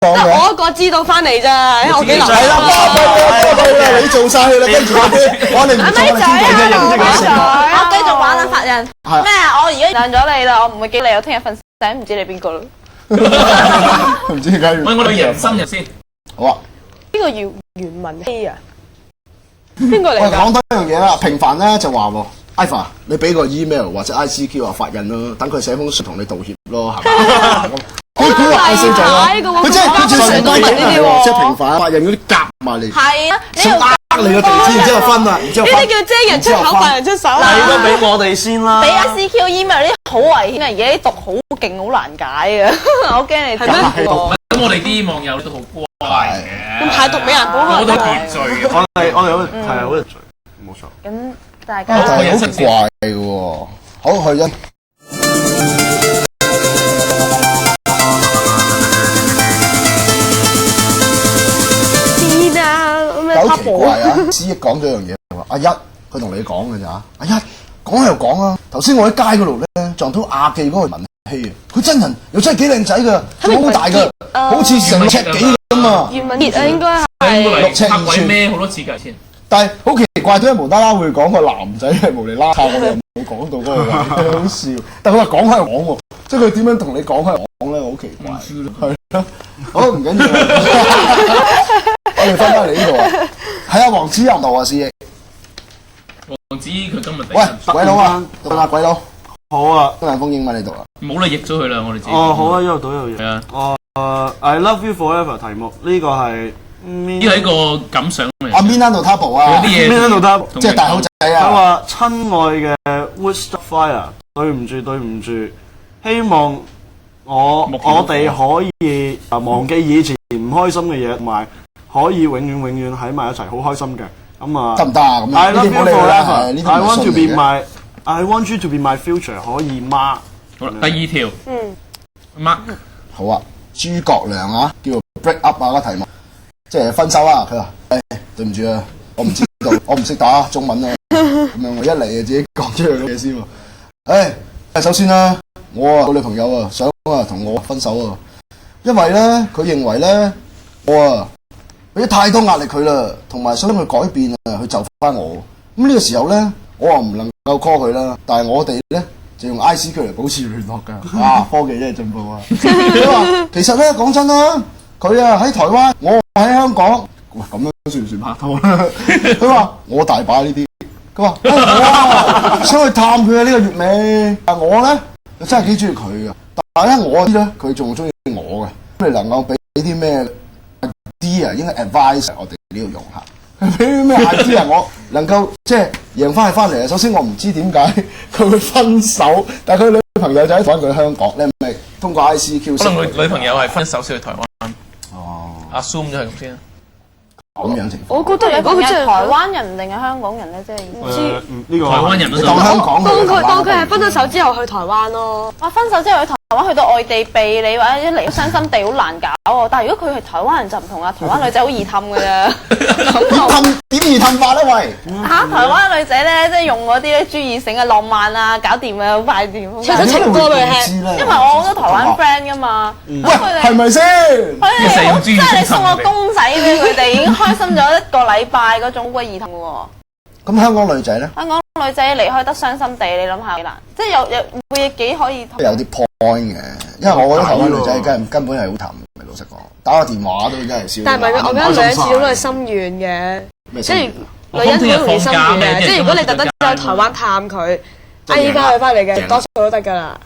講嘅。我一個知道翻嚟咋，喺我幾樓。係啦，巴你做晒佢啦，跟住我哋唔做，我哋傾偈。我繼續玩啦，法人。咩啊？我而家讓咗你啦，我唔會記你，我聽日瞓醒唔知你邊個啦。唔知點解要。問我哋人生日先。好啊。邊個要袁文希啊？邊個嚟㗎？我講多一樣嘢啦，平凡咧就話喎 ，Iva， 你俾個 email 或者 ICQ 啊發印咯，等佢寫封信同你道歉咯，係嘛？佢估話 IC 咗啦，佢真係純低呢啲喎，即係平凡發印嗰啲夾埋嚟，係啊，想呃你個地址，然之後分啦，然之後呢啲叫遮人出口，犯人出手。你都俾我哋先啦。俾 ICQ email 啲好危險啊！而家啲讀好勁，好難解啊！我驚你係咩？咁我哋啲網友都好乖嘅。咁排毒美人寶好多秩序嘅。我哋係好秩序，冇錯。咁大家但係好怪嘅喎。好，去咗。好奇怪啊！思憶講咗樣嘢，話阿一佢同你講嘅咋？阿一講又講啊！頭先我喺街嗰度咧撞到亞記嗰個文希啊，佢真人又真係幾靚仔噶，好大噶，好似成尺幾咁啊！袁文傑啊，應該係6尺2寸，咩好多次㗎先。但係好奇怪，點解無啦啦會講個男仔係無厘啦叉？我又冇講到嗰個位，好笑。但係佢話講開講喎，即係佢點樣同你講開講咧，好奇怪。係咯，好唔緊要。我哋翻返嚟呢度啊，係啊，黃子仁度啊，思憶。黃子佢今日喂，鬼佬啊，讀下鬼佬。好啊，今日封英文你讀啊。冇啦，譯咗佢啦，我哋自己。哦，好啊，一路讀一路譯。係啊。I love you forever 題目呢個係呢個係一個感想嚟。阿 Minano Tabo 啊，有啲嘢 Minano Tabo 即係大口仔佢啊。話：親愛嘅 Woodstock Fire， 對唔住，希望我哋可以忘記以前唔開心嘅嘢，同埋可以永遠喺埋一齊，好開心嘅。咁啊，得唔得啊？咁 I love you forever。呢啲 I 唔 want 係 to 信 be 嚟嘅。my I want you to be my future， 可以嗎？好啦，第二條。乜？好啊，諸葛亮啊，叫做 break up 啊個題目，即係分手啊。佢話：對唔住啊，我唔知道，我唔識打中文啊。咁樣我一嚟就自己講出嚟嘅嘢先喎。首先啦，我個女朋友啊想同我分手啊，因為咧佢認為咧我俾太多壓力佢啦，同埋想佢改變啊，去就翻我。咁呢個時候咧，我又唔能夠 call 佢啦，但係我哋咧就用 ICQ 嚟保持聯絡㗎。哇，科技真係進步啊！佢話其實咧講真啦，佢啊喺台灣，我喺香港，哇咁樣算唔算拍拖啦？佢話我大把呢啲，佢話我想去探佢啊呢個月尾，但我咧又真係幾中意佢㗎，但係咧我知咧佢仲中意我嘅，咁你能夠俾啲咩 idea 應該 advice 我哋呢度用下。俾咩 idea 我能夠即係贏翻佢翻嚟啊！首先我唔知點解佢會分手，但係佢女朋友就喺佢香港，你係咪通過 ICQ？ 可能佢女朋友係分手先去台灣。哦，assume 咗係咁先。咁樣情況。我覺得如果佢真係台灣人定係香港人咧，即係唔知。呢個台灣人你當香港當佢係分咗手之後去台灣咯。哇！分手之後去台灣，去到外地避你，或者一嚟傷心地好難搞喎。但係如果佢係台灣人就唔同啦，台灣女仔好易氹㗎啫。點易氹法咧？喂！嚇！台灣女仔咧，即係用嗰啲咧注意性啊、浪漫啊，搞掂啊，好快掂。唱咗情歌俾佢聽。因為我好多台灣 friend 㗎嘛。喂，係咪先？佢哋好即係你送個公仔俾佢哋，已經開心咗一個禮拜嗰種鬼易氹喎。咁香港女仔咧？香港女仔離開得傷心地，你諗下幾難？即係有會幾可以？有啲 point 嘅，因為我覺得台灣女仔根本係好淡嘅，老實講，打個電話都真係少。但係唔係我覺得女人始終都係心軟嘅，即係女人好容易心軟嘅。即係如果你特登走去台灣探佢，嗌翻佢翻嚟嘅，多數都得㗎啦，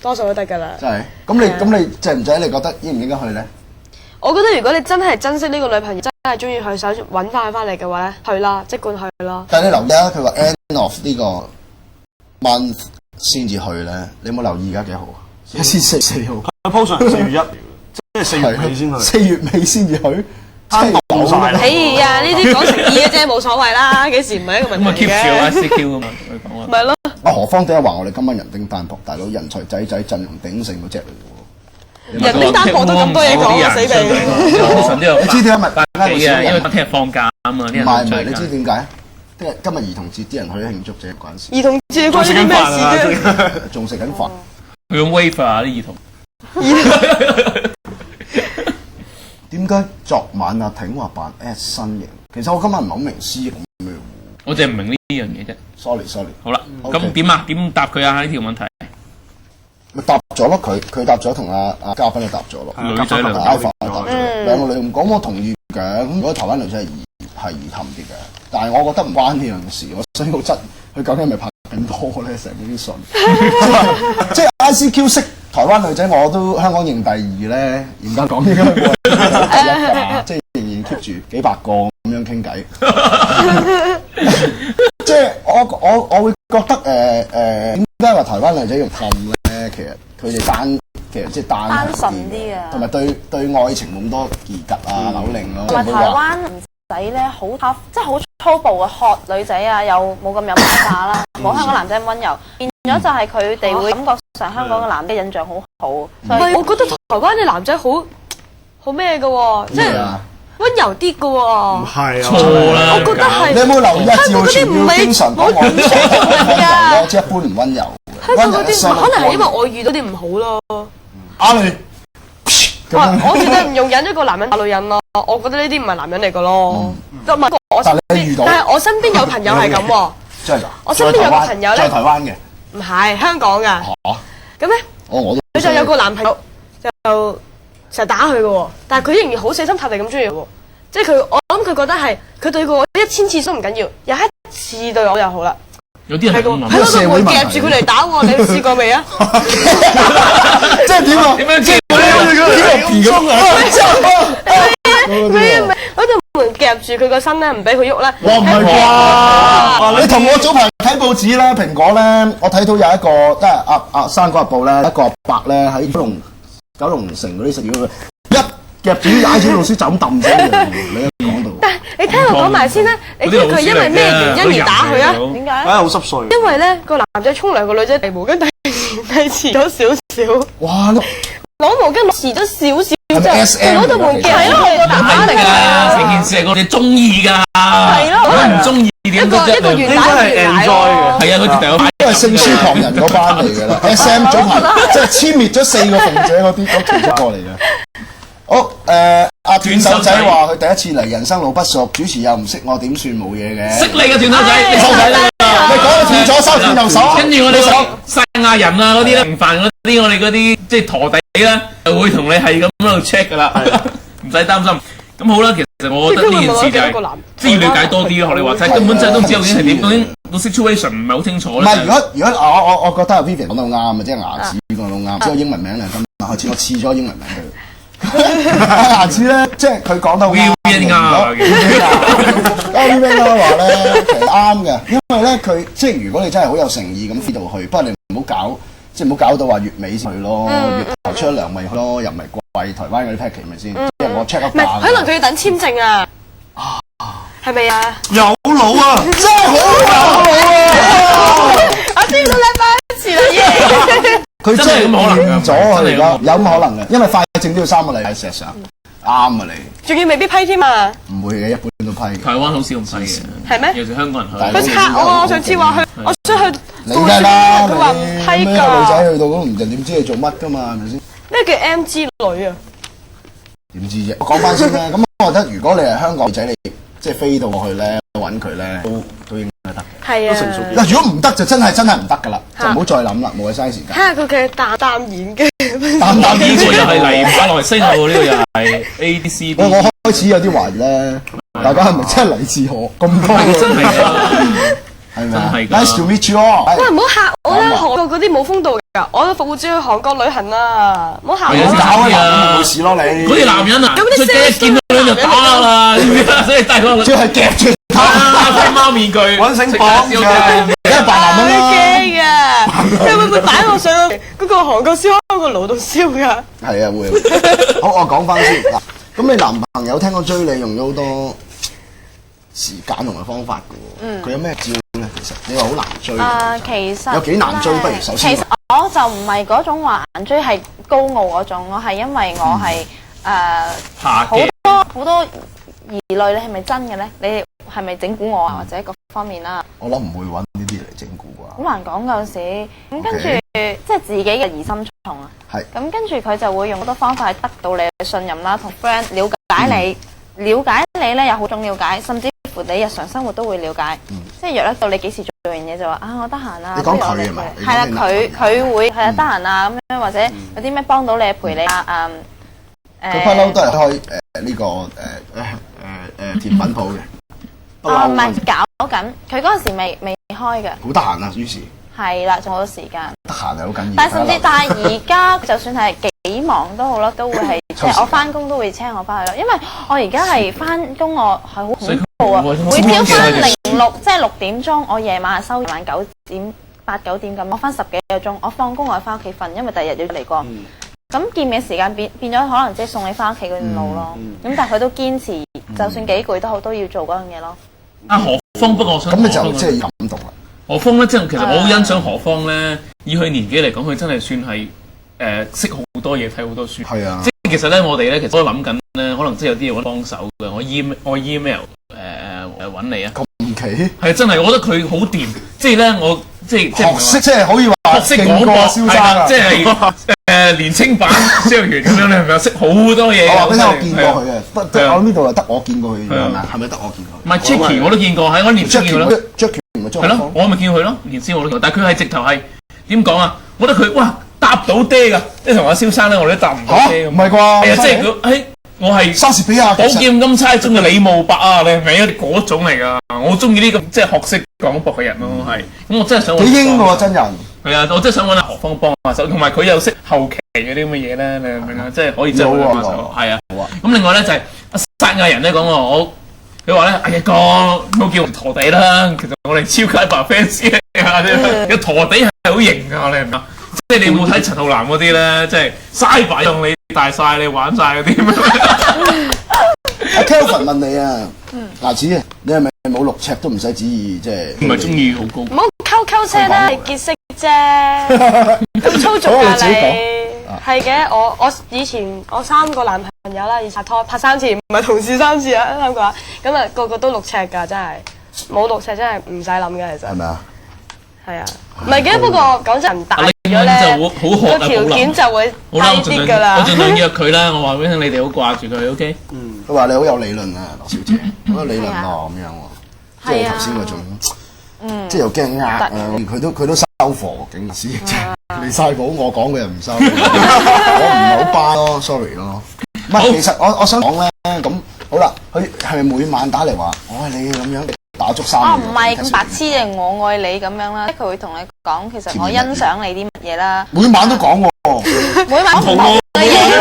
多數都得㗎啦。真係。咁你制唔制？你覺得應唔應該去咧？我覺得如果你真係珍惜呢個女朋友，真係中意佢，想揾翻佢翻嚟嘅話咧，去啦，即管去咯。但係你留意啊，佢話 end of 呢個 month 先至去咧，你有冇留意而家幾號啊？而家先4號。佢 post 上4月1，即係4月尾先去。4月尾先至去，攤到晒啦。哎呀，呢啲講誠意嘅啫，冇所謂啦，幾時唔係一個問題嘅。咁啊 keep 住 ICQ 啊嘛，同佢講啊。咪咯。何況點解話我哋今晚人丁單薄，大佬人才仔陣容鼎盛嗰隻嚟喎。人丁單薄都咁多嘢講啊，死地！你知點解咪大家幾啊？因為聽日放假啊嘛，啲人唔係，你知點解？今日兒童節，啲人去慶祝啫，關事。兒童節關啲咩事啫？仲食緊飯。佢用 wave 啊啲兒童。點解昨晚阿挺話扮 S 身形？其實我今日唔係好明思講咩喎。我淨係唔明呢樣嘢啫。sorry。好啦，咁點啊？點答佢啊？呢條問題咪答咗咯，佢答咗，同阿嘉賓就答咗咯。女仔兩個 Alpha 答咗，兩個女唔講，我同意嘅。咁如果台灣女仔係易氹啲嘅，但係我覺得唔關呢樣事。我所以我質佢究竟係咪拍緊拖咧？成封信，即係 ICQ 識台灣女仔，我都香港認第二咧。嚴格講應該冇人第一㗎，即係仍然 keep 住幾百個咁樣傾偈。即係我會覺得點解話台灣女仔用氹咧？其實佢哋即係單純啲啊，同埋對愛情冇咁多疑吉啊、扭擰咯。同埋台灣仔咧好即係好粗暴嘅學女仔啊，又冇咁有文化啦，冇香港男仔咁溫柔，變咗就係佢哋會感覺上香港嘅男仔印象好好。唔係，我覺得台灣嘅男仔好咩嘅喎，即係溫柔啲嘅喎。唔係啊，錯啦。我覺得係。你有冇留意啊？趙傳要經常講我溫柔，即係一般唔溫柔。香港嗰啲可能係因為我遇到啲唔好咯。你我絕對唔容忍一個男人打女人咯，我覺得呢啲唔係男人嚟嘅咯。但係我身邊有朋友係咁喎。真係㗎？我身邊有個朋友咧，在台灣嘅。唔係香港㗎。咁咧，佢就有個男朋友就成日打佢嘅喎，但係佢仍然好死心塌地咁中意喎。即係我諗佢覺得係佢對過我1000次都唔緊要，有一次對我就好啦。有啲人係咁諗，喺嗰度會夾住佢嚟打我，你試過未啊？即係點啊？點樣知？嗰度門夾住佢個身咧，唔俾佢喐咧。哇，唔係啩？你同我早排睇報紙啦，蘋果咧，我睇到有一個即係《生果日報》咧，一個阿伯咧喺九龍城嗰啲食嘢嗰度，一夾住啲 I.T. 老師就咁揼死佢。你講到，但係你聽我講埋先啦，你知佢因為咩原因而打佢啊？點解？好濕碎。因為咧個男仔沖涼，個女仔遞毛巾遞遲咗少少。哇！攞毛巾遲咗少少係咪 SM 攞到門夾係咯，係個男仔嚟㗎。成件事係我哋中意㗎。係咯，可能唔中意點都啫。一個原來係 enjoy 嘅。係啊，佢哋因為聖書狂人嗰班嚟㗎啦，SM 早排即係殲滅咗4個鳳姐嗰啲其中一個嚟嘅。好阿斷手仔話佢第一次嚟，人生路不熟，主持又唔識我，點算冇嘢嘅？識你嘅斷手仔，你收仔啦！你講到斷左手斷右手，跟住我哋講西亞人啊嗰啲咧，平凡嗰啲我哋嗰啲即係陀地咧，就會同你係咁喺度 check 㗎啦，唔使擔心。咁好啦，其實我覺得呢件事就係即係要了解多啲咯。學你話齋，根本真係都唔知究竟係點，究竟個 situation 唔係好清楚咧。唔係，如果我覺得阿 Vivian 講到啱啊，即係牙齒講到啱，即係英文名嚟咁。開始我賜咗英文名俾佢。牙齒咧，即係佢講到啱。Vivian 話咧，其實啱嘅，因為咧佢即係如果你真係好有誠意咁飛到去，不過你唔好搞。即係唔好搞到話月尾先去咯，月頭出糧咪去咯，又唔係貴，台灣嗰啲 package 咪先，即係我 check 一唔係，可能佢要等簽證啊，係咪啊？有腦啊，真係好我知道禮拜一次啦，耶！佢真係咁可能咗啊！而家有咁可能嘅，因為快證都要3個禮拜，事實上啱啊你。仲要未必批添啊？唔會嘅，一般都批嘅。台灣好少咁批嘅，係咩？尤其香港人去。佢拆我上次話去，我想去。你梗係啦，佢話唔批㗎。咩女仔去到嗰度唔就點知你做乜㗎嘛？係咪先？咩叫 M 之女啊？點知啫？我講翻先啦。咁我覺得如果你係香港女仔，你即係飛到過去咧，揾佢咧，都應該得嘅。係啊。嗱，如果唔得就真係唔得㗎啦，就唔好再諗啦，冇嘥時間。睇下佢嘅淡演嘅。淡呢個又係嚟馬來西亞喎，呢個又係 A D C。我開始有啲懷疑咧，大家係咪真係嚟自我咁多？真係。係咪啊 ？Nice to meet you all。喂，唔好嚇我啦！韓國嗰啲冇風度㗎，我復活節去韓國旅行啊！唔好嚇我。搞啊！冇事咯，你。嗰啲男人啊，出街見到女就打啦，所以大佬。主要係夾住戴貓面具，揾繩綁嘅，而家扮男人啦。驚啊！你會唔會擺我上嗰個韓國燒烤個爐度燒㗎？係啊，會。好，我講翻先嗱。咁你男朋友聽講追你用咗好多時間同埋方法㗎喎，佢有咩招咧？其實你話好難追。其實有幾難追？不如首先。其實我就唔係嗰種話難追，係高傲嗰種。我係因為我係好多疑慮，你係咪真嘅咧？你係咪整蠱我啊？或者各方面啦？我諗唔會揾呢啲嚟整蠱啩。好難講嗰陣時，咁跟住即係自己嘅疑心重啊。係。咁跟住佢就會用好多方法去得到你嘅信任啦，同 friend 了解你，了解你咧有好種了解，甚至乎你日常生活都會了解。即係約得到你幾時做完嘢就話我得閒啊。你講佢係咪？係啦，佢會係得閒啊咁樣，或者有啲咩幫到你陪你啊佢不嬲都係開呢個甜品鋪嘅。唔係搞緊，佢嗰陣時未開嘅。好得閒啊，於是係啦，仲好多時間。得閒係好緊要。但係而家就算係幾忙都好啦，都會係即係我翻工都會車我翻去咯，因為我而家係翻工我係好恐怖啊，每朝翻06即係6點鐘，我夜晚係收夜晚9點8、9點咁，我翻10幾個鐘，我放工我翻屋企瞓，因為第二日要嚟過。咁見面時間變咗可能即係送你翻屋企嗰段路咯。咁但係佢都堅持，就算幾攰都好，都要做嗰樣嘢咯。阿何峰，不過我想咁你就即係感動啦。何峰咧，即係其實我好欣賞何峰咧，以佢年紀嚟講，佢真係算係識好多嘢，睇好多書。係啊，即係其實咧，我哋咧其實都諗緊咧，可能即係有啲嘢揾幫手嘅。我 email 揾你啊。咁奇係真係，我覺得佢好掂。即係咧，我即係學識，即係可以話學識講過蕭生啊，即係年青版蕭若元咁樣，你係咪識好多嘢？我話俾你聽，我見過佢嘅，我呢度係得我見過佢，係咪？係咪得我見過佢？唔係 Jackie 我都見過，喺我年青見過咯。Jackie 唔係張係咯，我咪見佢咯，年青我都見過，但係佢係直頭係點講啊？我覺得佢哇搭到爹㗎，即係同阿蕭生咧，我哋都搭唔到爹咁。唔係啩？係啊，即係佢我係莎士比亞寶劍金釵中嘅李慕白啊！你係咪嗰種嚟㗎？我中意呢個即係學識廣博嘅人咯，係。咁我真係想幾英喎真人。係啊，我真係想揾阿何方幫下手，同埋佢又識後期嗰啲咁嘅嘢咧，你明唔明啊？即係可以真係幫下手。係啊。咁另外咧就係阿撒亞人咧講佢話咧，哎呀哥，唔好叫我陀地啦，其實我哋超級白 fans 嚟有陀地係好型㗎，你明唔明？即係你有冇睇陳浩南嗰啲咧？即係嘥擺用你大晒，你玩晒嗰啲。阿 Kelvin 問你啊，牙齒啊，你係咪冇6尺都唔使旨意即係？唔係中意好高。唔好溝車啦，你結識啫，咁粗俗啊你。係嘅，我以前我3個男朋友啦，以前拍拖拍3次，唔係同事3次啊，3個啊，咁啊個個都6尺㗎，真係冇6尺真係唔使諗嘅，其實。係咪啊？係啊，唔係嘅，不過講真唔大咗咧，個條件就會低啲㗎啦。我盡量約佢啦，我話俾你聽，你哋好掛住佢 ，OK？佢話你好有理論啊，羅小姐，好有理論喎咁樣喎，即係頭先嗰種，即係又驚呃啊，佢都收貨，警司即係離曬譜，我講嘅又唔收，我唔係好巴咯 ，sorry 咯。唔係，其實我想講咧，咁好啦，佢係咪每晚打嚟話我愛你咁樣？打足3年。唔係咁白痴嘅，我愛你咁樣啦。即係佢會同你講，其實我欣賞你啲乜嘢啦。每晚都講喎。每晚同我嘅嘢喎，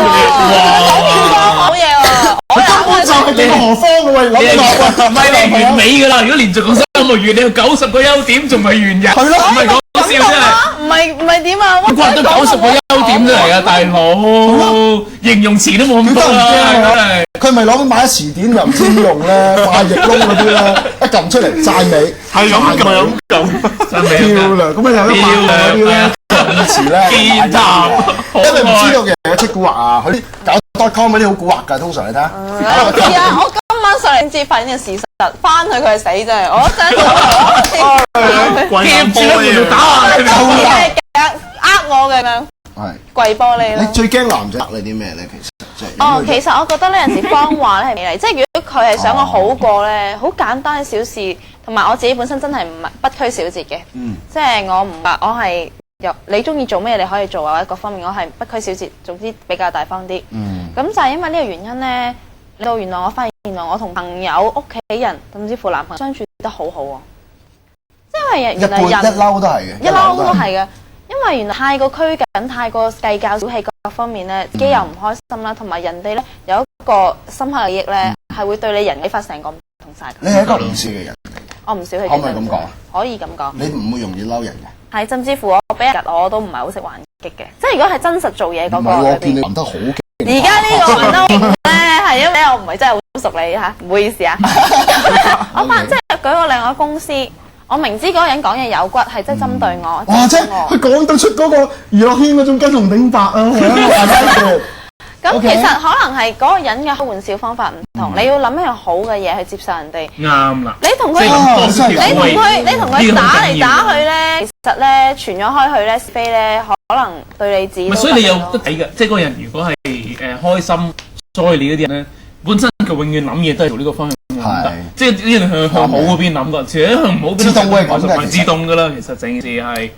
好嘢喎。佢根本就係你何方嘅喂，諗下唔係你完美㗎啦！如果連續講3個月，你有90個優點，仲未完人？係咯，唔係講笑真係。唔係點啊？我刮咗90個優點出嚟啊，大佬！形容詞都冇咁多啦。佢咪攞去買詞典又唔知點用咧，快譯窿嗰啲咧，一撳出嚟讚美，係咁讚美漂亮，咁啊有得扮嗰啲咧詞咧，健談，因為唔知道嘅人出蠱惑啊，佢啲搞.com 嗰啲好蠱惑㗎，通常你睇下。係啊，我今晚上嚟先至發現嘅事實，翻去佢係死真係，我真係夾住喺度打啊！呃我嘅咁樣。係跪玻璃咯。你最驚男仔呃你啲咩咧？其實即係其實我覺得呢，有時謊話咧係美麗，即係如果佢係想我好過咧，好簡單嘅小事，同埋我自己本身真係唔係不拘小節嘅，即係我唔係我係你中意做咩你可以做啊，或者各方面我係不拘小節，總之比較大方啲。咁就係因為呢個原因咧，令到原來我發現原來我同朋友、屋企人甚至乎男朋友相處得好好喎，因為原來人一嬲都係嘅，一嬲都係嘅。因為原來太過拘謹、太過計較小氣各方面咧，自己又唔開心啦，同埋人哋咧有一個深刻嘅利益咧，係會對你人嘅發成個唔同晒。你係一個唔小氣嘅人，我唔小氣。可唔可以咁講啊？可以咁講。你唔會容易嬲人嘅。係，甚至乎我俾人夾我都唔係好識還擊嘅。即係如果係真實做嘢嗰個。我見你還得好勁。而家呢個還得勁咧，係因為我唔係真係好熟你嚇，唔好意思啊。我即係舉個例，我公司。我明知嗰個人講嘢有骨，係真係針對我。哇！即係佢講得出嗰個娛樂圈嗰種跟紅頂白啊！咁其實可能係嗰個人嘅開玩笑方法唔同，你要諗一樣好嘅嘢去接受人哋。啱啦。你同佢打嚟打去咧，其實咧傳咗開去咧是非咧，可能對你自己。唔係，所以你有得睇嘅，即係嗰個人如果係開心 joy 你嗰啲人咧。本身佢永遠諗嘢都係做呢個方向諗係㗎，即係呢樣向好嗰邊諗㗎，其實向唔好邊自動會係咁嘅係自動㗎啦。其實整件事係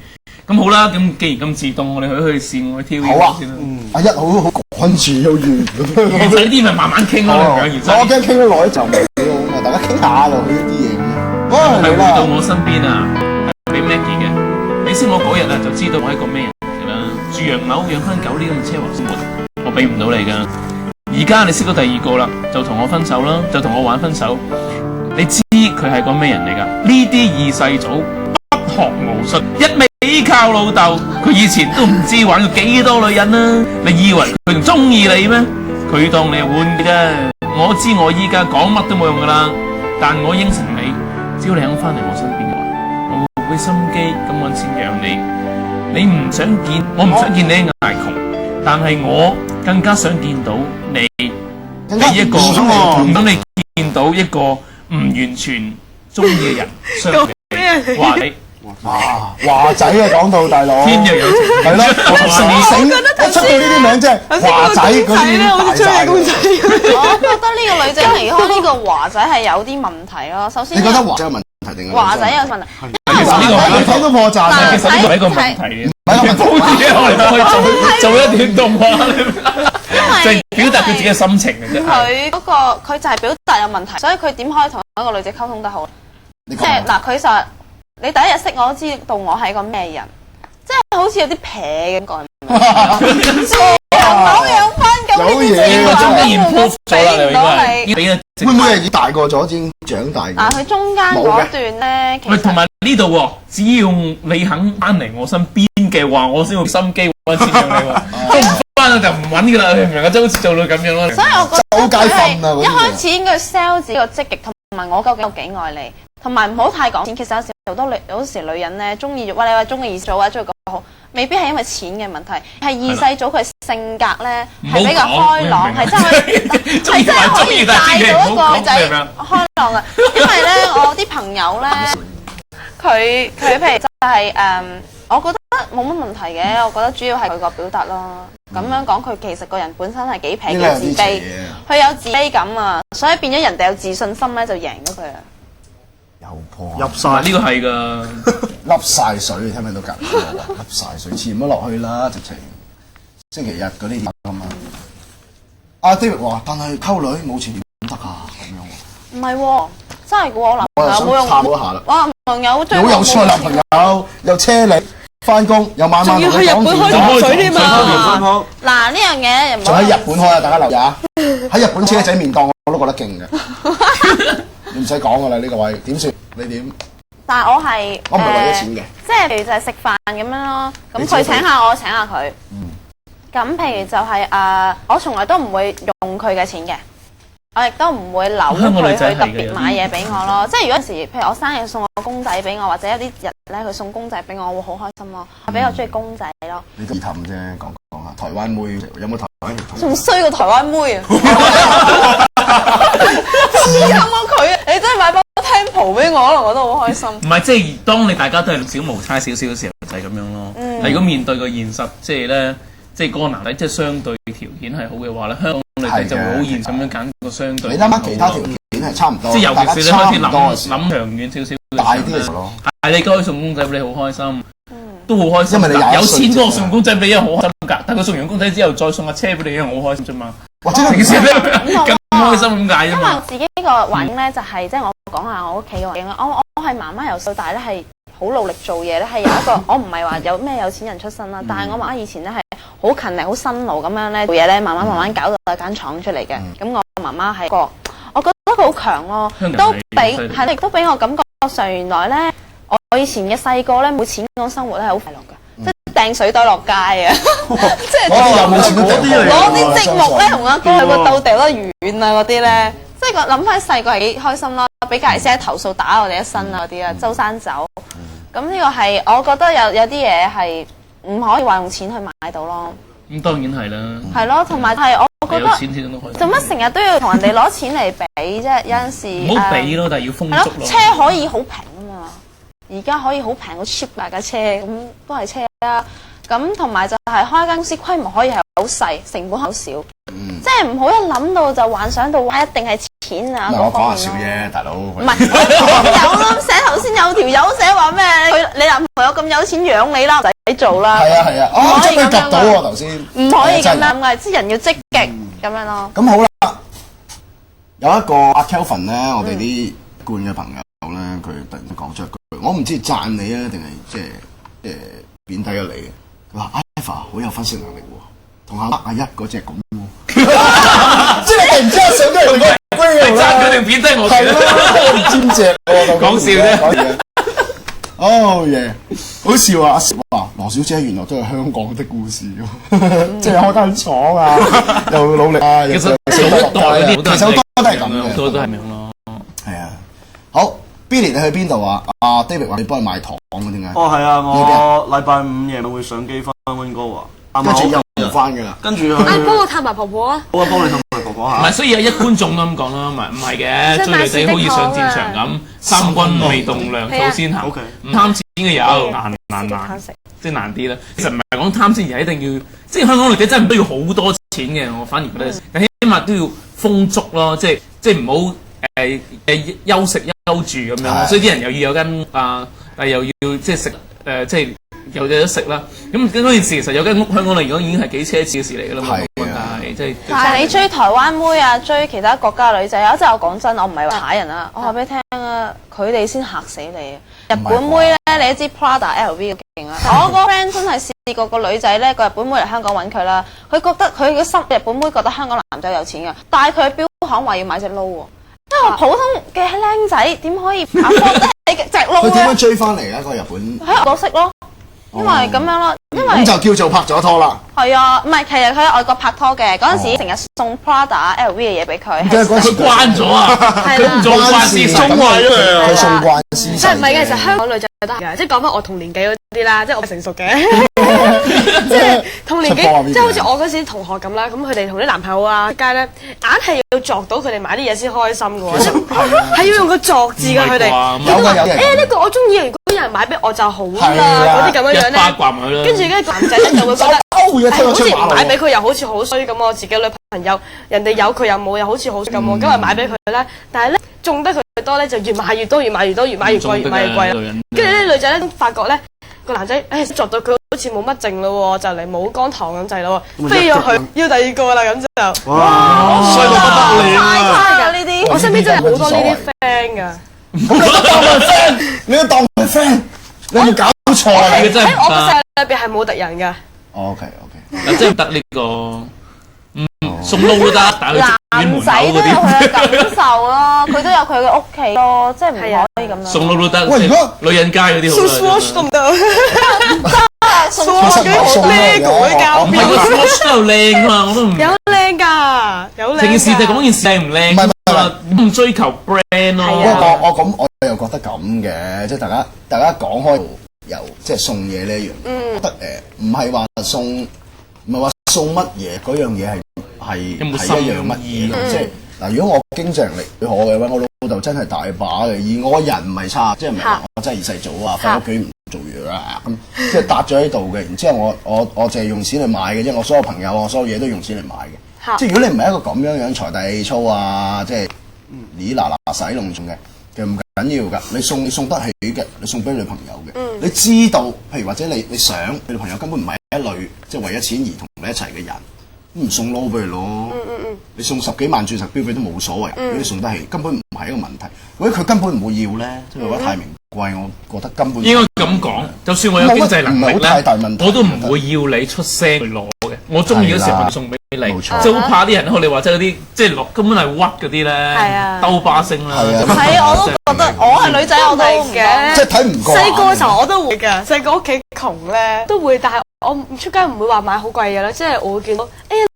咁好啦。咁既然咁自動，我哋去試我去挑好啊先啦。阿一好趕住要完咁其實樣。呢啲咪慢慢傾咯，兩樣我驚傾得耐就唔幾好啊！大家傾下就佢呢啲嘢咁樣。係嚟回到啦，我身邊啊，係俾 Maggie 嘅。你識我嗰日啊，就知道我係一個咩人嚟㗎啦。住洋樓養翻狗呢咁嘅奢華生活，我俾唔到你㗎。而家你識到第二個啦，就同我分手啦，就同我玩分手。你知佢係個咩人嚟㗎？呢啲二世祖不學無術，一味靠老豆。佢以前都唔知玩過幾多女人啦。你以為佢仲中意你咩？佢當你係玩嘅啫。我知我依家講乜都冇用㗎啦，但我應承你，只要你肯翻嚟我身邊嘅話，我會俾心機咁揾錢養你。你唔想見，我唔想見你捱窮，但係我更加想見到你係一個唔等你見到一個唔完全中意嘅人相比。話你華仔啊，講到大佬，天若有情，係咯，醒一出到呢啲名，即係華仔嗰啲大晒嘅。我覺得呢個女仔離開呢個華仔係有啲問題咯。首先，你覺得華仔有問題定係華仔有問題？其實呢個係睇到破綻啊！其實呢個係一個問題嘅。唔係一個問題鋪住我哋可以做一段動畫，就係表達佢自己嘅心情嘅啫。佢就係表達有問題，所以佢點可以同一個女仔溝通得好？即係嗱，佢實你第一日識我都知道我係一個咩人，即係好似有啲撇咁講。好養翻咁呢啲嘢話中間我鋪咗啦，俾唔到你。你俾啊！會唔會係大個咗先長大嘅？嗱，佢中間嗰段咧，其喂，實同埋呢度喎，只要你肯翻嚟我身邊嘅話，我先會心機揾錢養你喎。都唔翻啊，就唔揾噶啦，你明唔明啊？即係好似做到咁樣咯。所以我覺得周街佢瞓啊嗰啲係一開始應該 sell 自己個積極，同埋我究竟有幾愛你，同埋唔好太講錢。其實有時好多時女人咧中意，你話中意二世祖或者中意個好，未必係因為錢嘅問題，係二世祖佢性格咧係比較開朗，係真係真係可以帶到一個女仔開朗嘅。因為咧，我啲朋友咧，佢譬如就係我覺得冇乜問題嘅，我覺得主要係佢個表達咯。咁樣講，佢其實個人本身係幾平嘅自卑，佢有自卑感啊，所以變咗人哋有自信心咧，就贏咗佢啦。有破入晒呢個係㗎。笠晒水，你聽唔聽到隔離我話笠晒水，潛咗落去啦，直情星期日嗰啲咁啊！阿 David 話：但係溝女冇錢點得啊？咁樣喎。唔係喎，真係嘅喎，我男我又想朋友冇用。探嗰下啦。我男朋友追你好有趣啊，男朋友又車你翻工，又晚晚仲要去日本開糖水添啊！嗱，呢樣嘢仲喺日本開啊！大家留意啊！喺日本車仔麵檔我都覺得勁嘅，你唔使講噶啦呢個位點算？你點？但係我係我唔係為咗錢嘅，即係譬如就係食飯咁樣咯。咁佢請下我，請下佢。咁譬如就係我從來都唔會用佢嘅錢嘅，我亦都唔會扭佢去特別買嘢俾我咯。即係如果有時譬如我生日送個公仔俾我，或者有啲日咧佢送公仔俾我，我會好開心咯。我比較中意公仔咯。你都二氹啫，講下台灣妹有冇台灣人？仲衰過台灣妹啊！啱啱佢，你真係買包 Temple 俾我，可能我都好開心。唔係，即係當你大家都係小無猜少少嘅時候，就係咁樣咯。但係如果面對個現實，即係咧，即係嗰個男仔即係相對條件係好嘅話咧，香港女仔就會好現實咁樣揀個相對。你諗下其他條件係差唔多，即係尤其是你開始諗長長遠少少大啲嘅時候咯。係你該送公仔俾你好開心，都好開心。因為你有錢嗰個送公仔俾你好開心㗎，但係佢送完公仔之後再送架車俾你，好開心啫嘛。或者平時咧咁開心咁解啫嘛。因為我自己個環境咧，就係即係我講下我屋企嘅環境啦。我係媽媽由細到大咧係好努力做嘢咧，係有一個我唔係話有咩有錢人出身啦，但係我媽以前咧係好勤力、好辛勞咁樣咧做嘢咧，慢慢搞到一間廠出嚟嘅。咁我媽媽係個，我覺得佢好強咯，都俾我感覺上原來咧，我以前嘅細個咧冇錢嗰種生活咧係好快樂㗎。即係掟水袋落街啊！即係攞啲積木咧，同阿哥去個鬥掉得遠啊嗰啲咧，即係個諗翻細個係幾開心咯，俾隔離師投訴打我哋一身啊嗰啲啊，周山走。咁呢個係我覺得有啲嘢係唔可以話用錢去買到咯。咁當然係啦。係咯，同埋係我覺得有錢先都開心。做乜成日都要同人哋攞錢嚟俾啫？有陣時唔好俾咯，但係要豐足咯。車可以好平啊嘛〜而家可以好平好 cheap 架車，咁都係車啦。咁同埋就係開間公司規模可以係好細，成本好少，即係唔好一諗到就幻想到哇一定係錢啊嗰我講方下面咯。笑啫，大佬。唔係有咯，寫頭先有條友寫話咩？你男朋友咁有錢養你啦，唔使做啦。係啊，唔可以真係咁樣及到喎頭先。唔可以咁樣嘅，即係人要積極咁樣咯。咁好啦，有一個阿 Kelvin 咧，我哋啲冠嘅朋友咧，佢突然間講出一句，我唔知讚你啊，定係即係貶低咗你嘅。佢話 Iva 好有分析能力喎，同阿一嗰隻咁喎。即係你突然之間上咗嚟個 grade 你讚佢定貶低我？係啦，尖隻喎，講笑啫。哦耶，好笑啊！阿時話羅小姐原來都係香港的故事喎，即係開間廠啊，又努力啊，其實又老一代嗰啲，其實好多都係咁嘅，好多都係咁樣咯。係啊，好 Billy 你去邊度啊？阿 David 話你幫佢買糖嘅點解？哦，係啊，我禮拜五夜晚會上機翻溫哥華，跟住又唔翻㗎啦。跟住去，幫我探埋婆婆啊！好啊，幫你同埋婆婆唔係，嚇。所以有一觀眾咁講啦，唔係嘅，追女仔好似上戰場咁，三軍未動，糧草先行。 OK 唔貪錢嘅有，難，即係難啲啦。其實唔係講貪錢，而係一定要，即係香港女仔真係唔都要好多錢嘅。我反而覺得，起碼都要豐足咯，即係唔好休食休住咁樣。所以啲人又要有間但又要即係食即係有得食啦。咁嗰件事其實有間屋香港嚟講已經係幾奢侈嘅事嚟㗎啦嘛。係即係。但係你追台灣妹啊，追其他國家女仔啊，即係我講真，我唔係話踩人啊，我話俾你聽啊，佢哋先嚇死你啊！日本妹咧，你都知 Prada、LV 咁勁啊！我個 friend 真係試過個女仔咧，個日本妹嚟香港揾佢啦，佢覺得佢嘅心日本妹覺得香港男仔有錢㗎，帶佢去標行話要買隻撈喎，因為普通嘅僆仔點可以買隻撈佢點樣咧？追翻嚟啊？個日本喺外國識咯，因為咁樣咯，因為咁就叫做拍咗拖啦。係啊，唔係其實佢喺外國拍拖嘅嗰陣時，成日送 Prada、LV 嘅嘢俾佢。即係嗰陣時佢關咗啊！佢唔做關事，送壞咗佢佢送關師即係唔係嘅？其實香港女仔都係嘅，即係講翻我同年紀嗰啲啦，即係我成熟嘅，即係同年紀，即係好似我嗰時同學咁啦，咁佢哋同啲男朋友啊街咧，硬係要作到佢哋買啲嘢先開心嘅喎，係要用個作字嘅佢哋。有㗎有嘅。呢個我中意，如果有人買俾我就好啦，係啊嗰啲咁樣樣一巴咧。刮埋佢啦。跟住咧個男仔咧就會覺得。勾嘢推好似唔我出馬路買俾佢又好似好衰咁，我自己女朋友人哋有佢又冇，又好似好衰咁喎。今日買俾佢咧，但係咧中得佢多咧就越買越多，越買越多，越買越貴，越買越貴啦。跟住咧女仔咧發覺咧個男仔作到佢好似冇乜剩咯喎，就嚟冇乾糖咁滯咯喎，飛咗去要第二個啦咁就。哇，衰到不得了太啊！差㗎呢啲。我身邊真係好多呢啲 friend 㗎。你都當佢 friend，你有冇搞錯啊？你真係喺我個世界裏邊係冇敵人㗎。 OK，即係得呢個送撈都得，但係佢門口男仔嗰都有佢嘅啲感受咯，佢都有佢嘅屋企咯，即係唔可以咁樣。送撈都得。喂如果女人街嗰啲好啦。 Swatch 都唔得。送幾好送靚嗰啲膠唔係個 Swatch 都有靚㗎嘛，我都唔。有靚㗎，有靚㗎。成件事就講件事靚唔靚㗎嘛，唔追求 brand 咯。不過我又覺得咁嘅，即係大家講開由即係送嘢呢一樣，覺得唔係話送乜嘢，嗰樣嘢係一樣乜嘢，即係嗱，如果我經濟能力好嘅話，我老豆真係大把嘅，而我人唔係差，即係唔係話我真係二世祖啊，翻屋企唔做嘢啊咁，即係搭咗喺度嘅。然之後我淨係用錢去買嘅啫，我所有朋友我所有嘢都用錢嚟買嘅。即係如果你唔係一個咁樣財大氣粗啊，即係哩嗱嗱使弄重嘅，其實唔緊要㗎。你送得起嘅，你送俾女朋友嘅，你知道，譬如或者你想你女朋友根本唔係一類即係為咗錢而同你一齊嘅人。唔送撈俾佢咯，你送10幾萬鑽石錶俾都冇所謂，如果你送得起，根本唔係一個問題。或者佢根本唔會要咧，即係話太名貴，我覺得根本應該咁講，就算我有經濟能力唔係好太大問題我都唔會要你出聲去攞嘅。我中意嘅時候就送俾你，冇錯即係好怕啲人，你話即係嗰啲即係落根本係屈嗰啲咧，兜巴星啦。係啊，我都覺得我係女仔，我都唔嘅。即係睇唔過眼。細個嘅時候我都會㗎，細個屋企窮咧都會，但係我出街唔會話買好貴嘅啦，即係我會見到，呢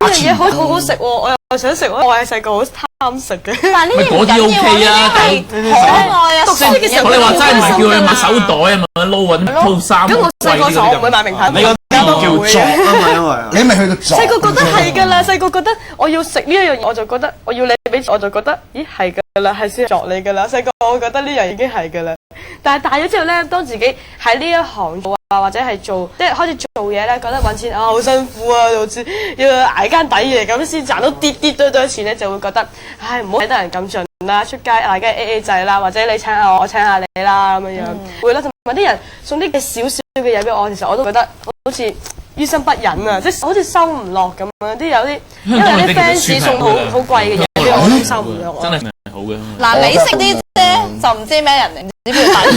樣嘢好好食喎，我又想食喎，我係細個好貪食嘅。但係呢啲唔緊要啊，因為可愛啊，讀書嘅時候我哋話齋唔係叫佢買手袋啊嘛，撈揾套衫。咁我細個時候我唔會買名牌，你個叫作啊嘛，因為你咪去到作。細個覺得係㗎啦，細個覺得我要食呢一樣嘢，我就覺得我要你俾，我就覺得咦係㗎啦，係先作你㗎啦。細個我覺得呢樣已經係㗎啦，但係大咗之後咧，當自己喺呢一行做啊，或者係做即係開始做嘢咧，覺得揾錢啊好辛苦啊，要捱間底嘢咁先賺到啲堆錢咧，就會覺得唉唔好睇得人咁盡啦，出街啊梗係 AA 制啦，或者你請下我請下你啦咁樣會啦，同埋啲人送啲少少嘅嘢俾我，其實我都覺得好似於心不忍啊，即係好似收唔落咁樣，啲有啲因為有啲 fans 送好貴嘅嘢俾我，都收唔落。真係好嘅。嗱，你識啲啫，就唔知咩人嚟，唔知邊反應。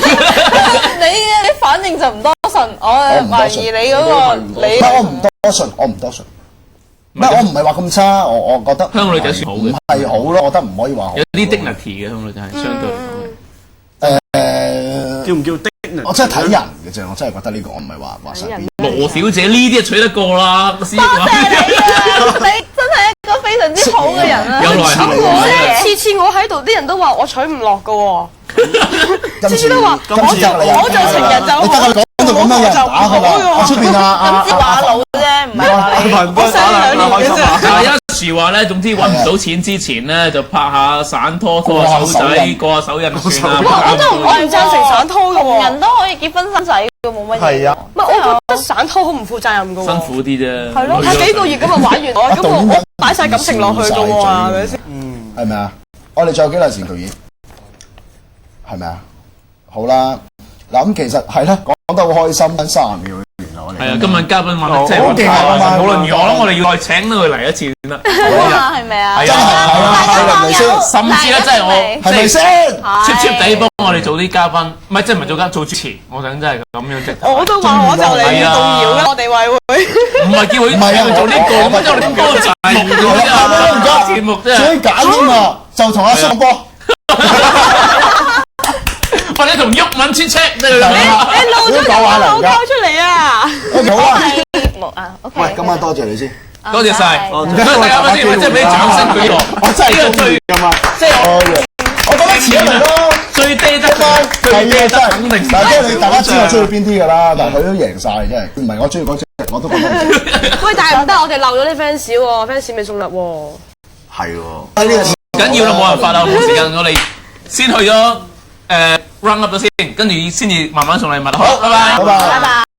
你反應就唔多信，我懷疑你嗰個你。我唔多信。唔係我唔係話咁差，我覺得香港女仔算好嘅，唔係好咯，我覺得唔可以話好。有啲 dignity 嘅香港女仔係相對嚟講。叫唔叫 dignity？我真係睇人嘅啫，我真係覺得呢個我唔係話上邊。羅小姐呢啲就取得過啦，多謝你啊！你真係一個非常之好嘅人啊！有來頭嘅。次我喺度，啲人都話我取唔落㗎喎，次都話我就情人就好。講到咁樣有人打佢啦，出邊咁只話老啫，唔係話你。我生2年嘅啫。但係有時話咧，總之揾唔到錢之前咧，就拍下散拖，拖下手仔，過下手印算啦。我唔贊成散拖嘅喎。人都可以結婚生仔嘅，冇乜嘢。係啊。唔係，我覺得散拖好唔負責任嘅喎。辛苦啲啫。係咯，睇幾個月咁就玩完我，咁我擺晒感情落去嘅喎，係咪先？係咪啊？我哋仲有幾耐時導演？係咪啊？好啦，嗱咁其實係啦，講得好開心，30秒完啦，我哋。係啊，今日嘉賓話真係好勁啊！討論完，我諗我哋要再請到佢嚟一次先得。係咪啊？係啊，係咪先？甚至咧，真係我係咪先？cheap cheap 地幫我哋做啲嘉賓，唔係即係唔係做主持，我想真係咁樣即。我都話我就嚟要動搖啦，我哋委會。唔係叫佢做呢個，咁即係我哋幫佢節目啫。最簡添啊，就同阿雙波。或者同毓民check check，你露咗個腦溝出嚟啊！好啊，冇啊 ，OK。喂，今晚多謝你先，多謝晒。唔該大家先，即係俾啲掌聲佢喎。我真係最㗎嘛，即係我覺得遲一嚟咯，最低得係嘅真係肯定。但係即係大家知我中意邊啲㗎啦，但係佢都贏晒真係，唔係我中意嗰隻，我都覺得。喂，但係唔得，我哋漏咗啲 fans 喎，fans 未送入喎。係喎，呢個緊要啦，冇人發啦，冇時間，我哋先去咗round up 咗先，跟住先至慢慢送禮物。好，拜拜。拜拜。拜拜。